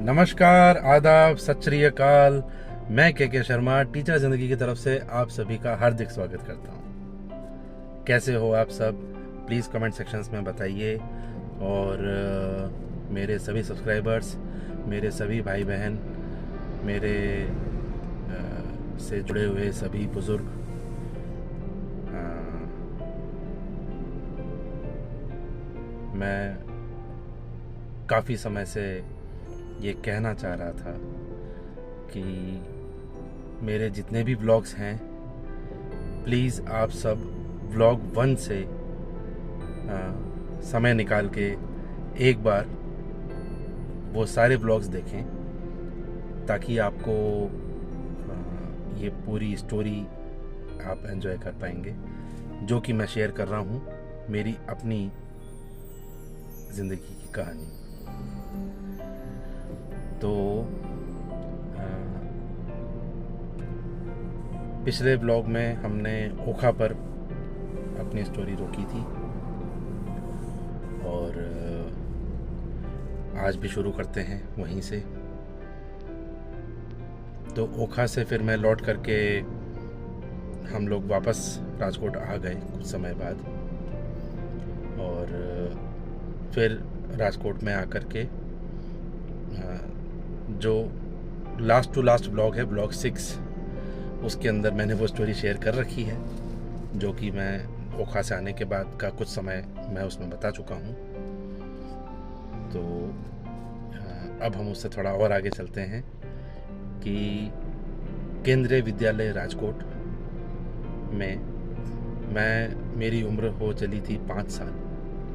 नमस्कार, आदाब, सत श्री अकाल। मैं के शर्मा टीचर जिंदगी की तरफ से आप सभी का हार्दिक स्वागत करता हूँ। कैसे हो आप सब? प्लीज़ कमेंट सेक्शंस में बताइए। और मेरे सभी सब्सक्राइबर्स, मेरे सभी भाई बहन, मेरे से जुड़े हुए सभी बुज़ुर्ग, मैं काफ़ी समय से ये कहना चाह रहा था कि मेरे जितने भी व्लॉग्स हैं, प्लीज़ आप सब व्लॉग 1 से समय निकाल के एक बार वो सारे व्लॉग्स देखें, ताकि आपको ये पूरी स्टोरी आप एंजॉय कर पाएंगे जो कि मैं शेयर कर रहा हूँ, मेरी अपनी ज़िंदगी की कहानी। तो पिछले ब्लॉग में हमने ओखा पर अपनी स्टोरी रोकी थी और आज भी शुरू करते हैं वहीं से। तो ओखा से फिर मैं लौट करके हम लोग वापस राजकोट आ गए कुछ समय बाद, और फिर राजकोट में आकर के जो लास्ट टू लास्ट ब्लॉग है, ब्लॉग 6, उसके अंदर मैंने वो स्टोरी शेयर कर रखी है, जो कि मैं ओखा से आने के बाद का कुछ समय मैं उसमें बता चुका हूँ। तो अब हम उससे थोड़ा और आगे चलते हैं कि केंद्रीय विद्यालय राजकोट में मेरी उम्र हो चली थी 5 साल।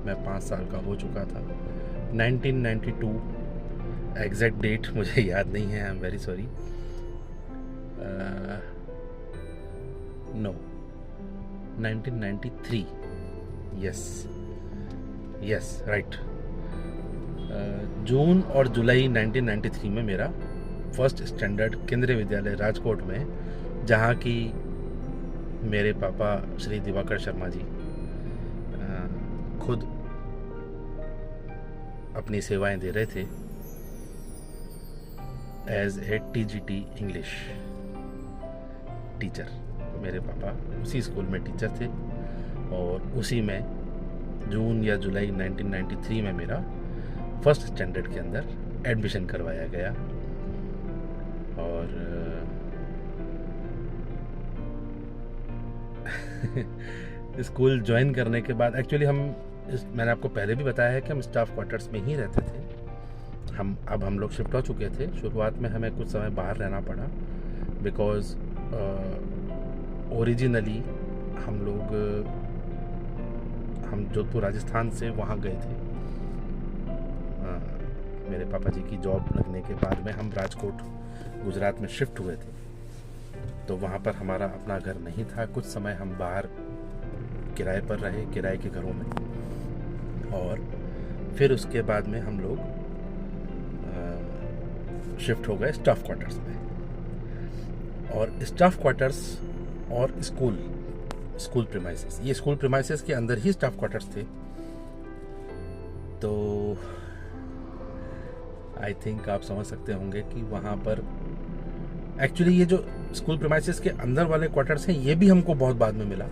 मैं 5 साल का हो चुका था। 1992, एग्जैक्ट डेट मुझे याद नहीं है, I am very sorry. No, 1993, yes right. जून और जुलाई 1993 में मेरा फर्स्ट स्टैंडर्ड केंद्रीय विद्यालय राजकोट में, जहाँ की मेरे पापा श्री दिवाकर शर्मा जी खुद अपनी सेवाएं दे रहे थे as a TGT English teacher. मेरे पापा उसी स्कूल में टीचर थे और उसी में जून या जुलाई 1993 में मेरा फर्स्ट स्टैंडर्ड के अंदर एडमिशन करवाया गया। और स्कूल ज्वाइन करने के बाद एक्चुअली मैंने आपको पहले भी बताया है कि हम स्टाफ क्वार्टर्स में ही रहते थे। अब हम लोग शिफ्ट हो चुके थे। शुरुआत में हमें कुछ समय बाहर रहना पड़ा, बिकॉज ओरिजिनली हम जोधपुर राजस्थान से वहाँ गए थे। मेरे पापा जी की जॉब लगने के बाद में हम राजकोट गुजरात में शिफ्ट हुए थे। तो वहाँ पर हमारा अपना घर नहीं था। कुछ समय हम बाहर किराए पर रहे, किराए के घरों में, और फिर उसके बाद में हम लोग शिफ्ट हो गए स्टाफ क्वार्टर्स में। और स्टाफ क्वार्टर्स और स्कूल प्रीमाइसेस, ये स्कूल प्रीमाइसेस के अंदर ही स्टाफ क्वार्टर्स थे। तो आई थिंक आप समझ सकते होंगे कि वहाँ पर एक्चुअली ये जो स्कूल प्रीमाइसेस के अंदर वाले क्वार्टर्स हैं, ये भी हमको बहुत बाद में मिला।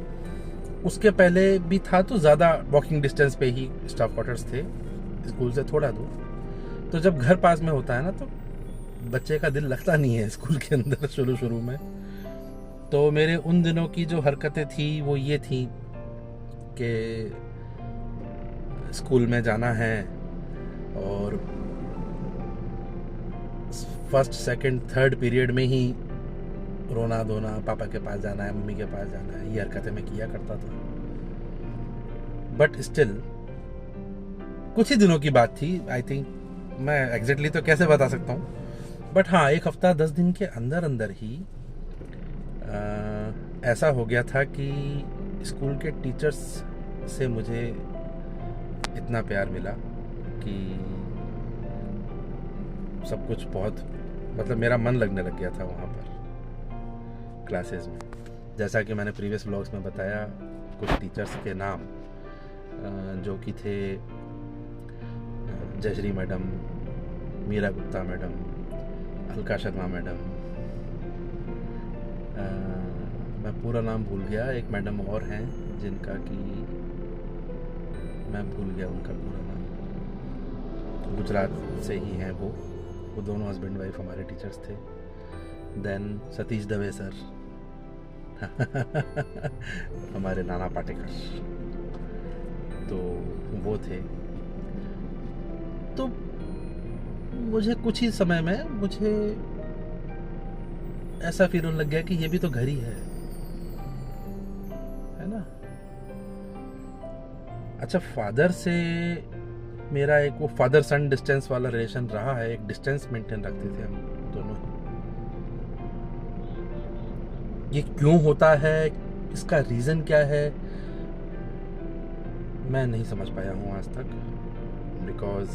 उसके पहले भी था, तो ज़्यादा वॉकिंग डिस्टेंस पे ही स्टाफ क्वार्टर्स थे, स्कूल से थोड़ा दूर। तो जब घर पास में होता है ना, तो बच्चे का दिल लगता नहीं है स्कूल के अंदर शुरू में। तो मेरे उन दिनों की जो हरकतें थी वो ये थी कि स्कूल में जाना है और फर्स्ट, सेकंड, थर्ड पीरियड में ही रोना धोना, पापा के पास जाना है, मम्मी के पास जाना है, ये हरकतें मैं किया करता था। बट स्टिल कुछ ही दिनों की बात थी। आई थिंक मैं एग्जैक्टली तो कैसे बता सकता हूँ, बट हाँ, 1 हफ्ता 10 दिन के अंदर ही ऐसा हो गया था कि स्कूल के टीचर्स से मुझे इतना प्यार मिला कि सब कुछ बहुत, मतलब मेरा मन लगने लग गया था वहाँ पर क्लासेस में। जैसा कि मैंने प्रीवियस व्लॉग्स में बताया, कुछ टीचर्स के नाम जो कि थे Jayashree madam, Meera Gupta madam, Alka Sharma madam, मैं पूरा नाम भूल गया, एक मैडम और हैं जिनका कि मैं भूल गया उनका पूरा नाम, गुजरात से ही हैं वो दोनों हस्बैंड वाइफ हमारे टीचर्स थे। देन सतीश दवे सर हमारे नाना पाटेकर, तो वो थे। तो मुझे कुछ ही समय में मुझे ऐसा फील होने लग गया कि ये भी तो घर ही है ना। अच्छा, फादर से मेरा एक वो फादर सन डिस्टेंस वाला रिलेशन रहा है, एक डिस्टेंस मेंटेन रखते थे हम दोनों ही। ये क्यों होता है, इसका रीजन क्या है, मैं नहीं समझ पाया हूँ आज तक, because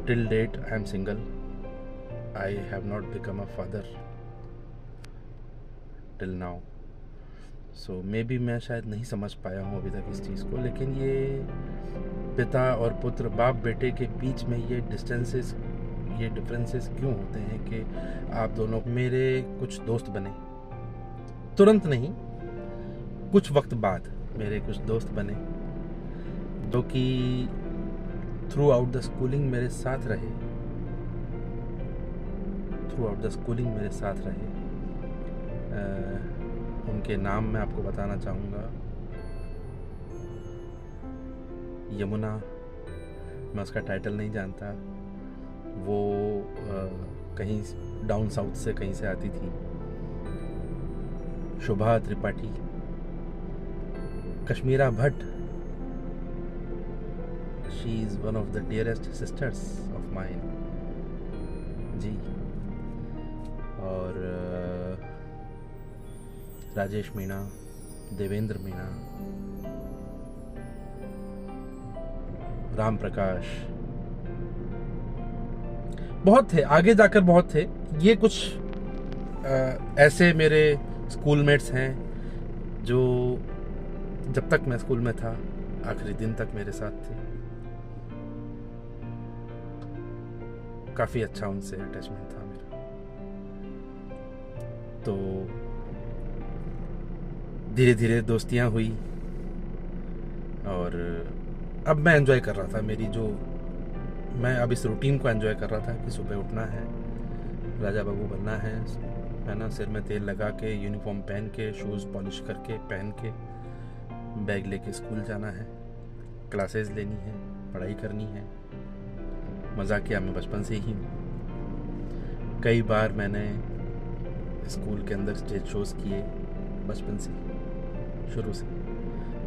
till date I am single, I have not become a father till now, so maybe मैं शायद नहीं समझ पाया हूँ अभी तक इस चीज़ को। लेकिन ये पिता और पुत्र, बाप बेटे के बीच में ये डिस्टेंसेस, ये डिफरेंसेस क्यों होते हैं कि आप दोनों, मेरे कुछ दोस्त बने, तुरंत नहीं, कुछ वक्त बाद मेरे कुछ दोस्त बने जो कि थ्रू आउट द स्कूलिंग मेरे साथ रहे, उनके नाम मैं आपको बताना चाहूँगा। यमुना, मैं उसका टाइटल नहीं जानता, वो कहीं डाउन साउथ से कहीं से आती थी। Shubha Tripathi, Kashmira Bhatt, she is one of the dearest sisters of mine जी। और राजेश मीणा, देवेंद्र मीणा, राम प्रकाश, बहुत थे, आगे जाकर बहुत थे। ये कुछ ऐसे मेरे स्कूलमेट्स हैं जो जब तक मैं स्कूल में था आखिरी दिन तक मेरे साथ थे। काफ़ी अच्छा उनसे अटैचमेंट था मेरा। तो धीरे धीरे दोस्तियां हुई और अब मैं एंजॉय कर रहा था मैं अब इस रूटीन को एंजॉय कर रहा था कि सुबह उठना है, राजा बाबू बनना है ना, सिर में तेल लगा के, यूनिफॉर्म पहन के, शूज़ पॉलिश करके पहन के, बैग लेके स्कूल जाना है, क्लासेस लेनी है, पढ़ाई करनी है। मजाकिया मैं बचपन से ही हूँ। कई बार मैंने स्कूल के अंदर स्टेज शोज़ किए, बचपन से, शुरू से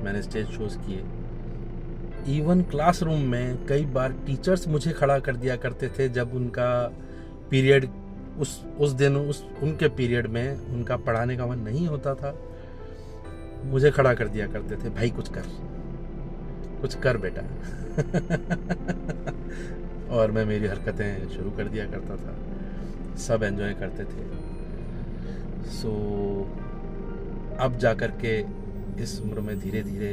मैंने स्टेज शोज़ किए। इवन क्लासरूम में कई बार टीचर्स मुझे खड़ा कर दिया करते थे जब उनका पीरियड, उस दिन उनके पीरियड में उनका पढ़ाने का मन नहीं होता था, मुझे खड़ा कर दिया करते थे, भाई कुछ कर बेटा और मैं मेरी हरकतें शुरू कर दिया करता था। सब एंजॉय करते थे। सो अब जाकर के इस उम्र में धीरे धीरे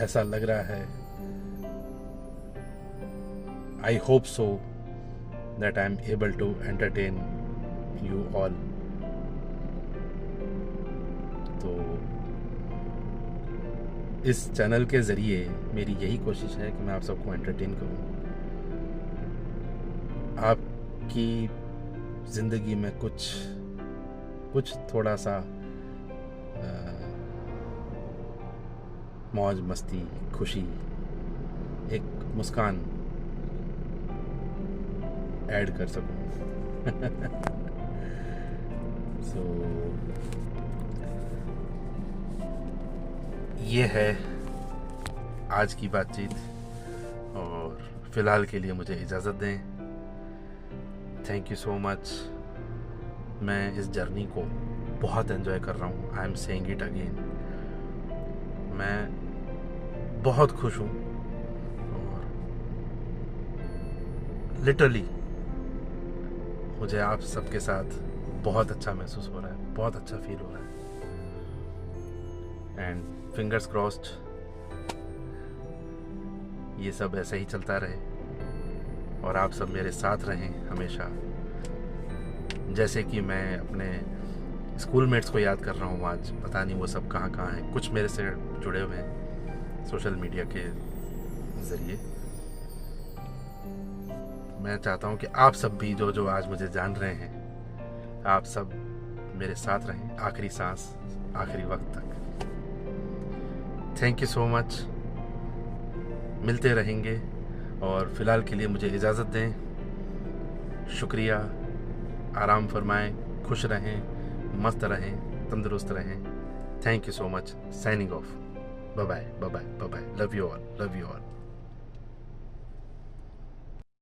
ऐसा लग रहा है, I hope so that I am able to entertain you all. तो इस चैनल के ज़रिए मेरी यही कोशिश है कि मैं आप सबको एंटरटेन करूं, आपकी ज़िंदगी में कुछ थोड़ा सा मौज मस्ती, खुशी, एक मुस्कान ऐड कर सकूं। सो ये है आज की बातचीत और फिलहाल के लिए मुझे इजाज़त दें। Thank you so much. मैं इस जर्नी को बहुत एंजॉय कर रहा हूँ। I am saying it again, मैं बहुत खुश हूँ और लिटरली मुझे आप सबके साथ बहुत अच्छा महसूस हो रहा है, बहुत अच्छा फील हो रहा है। एंड फिंगर्स क्रॉस्ड ये सब ऐसे ही चलता रहे और आप सब मेरे साथ रहें हमेशा। जैसे कि मैं अपने स्कूल मेट्स को याद कर रहा हूँ आज, पता नहीं वो सब कहाँ कहाँ हैं। कुछ मेरे से जुड़े हुए हैं सोशल मीडिया के ज़रिए। मैं चाहता हूँ कि आप सब भी जो जो आज मुझे जान रहे हैं, आप सब मेरे साथ रहें आखिरी सांस, आखिरी वक्त तक। Thank you so much. मिलते रहेंगे और फ़िलहाल के लिए मुझे इजाज़त दें। शुक्रिया। आराम फरमाएं, खुश रहें, मस्त रहें, तंदुरुस्त रहें। Thank you so much. Signing off. Bye bye, bye bye, bye bye. Love you all, love you all.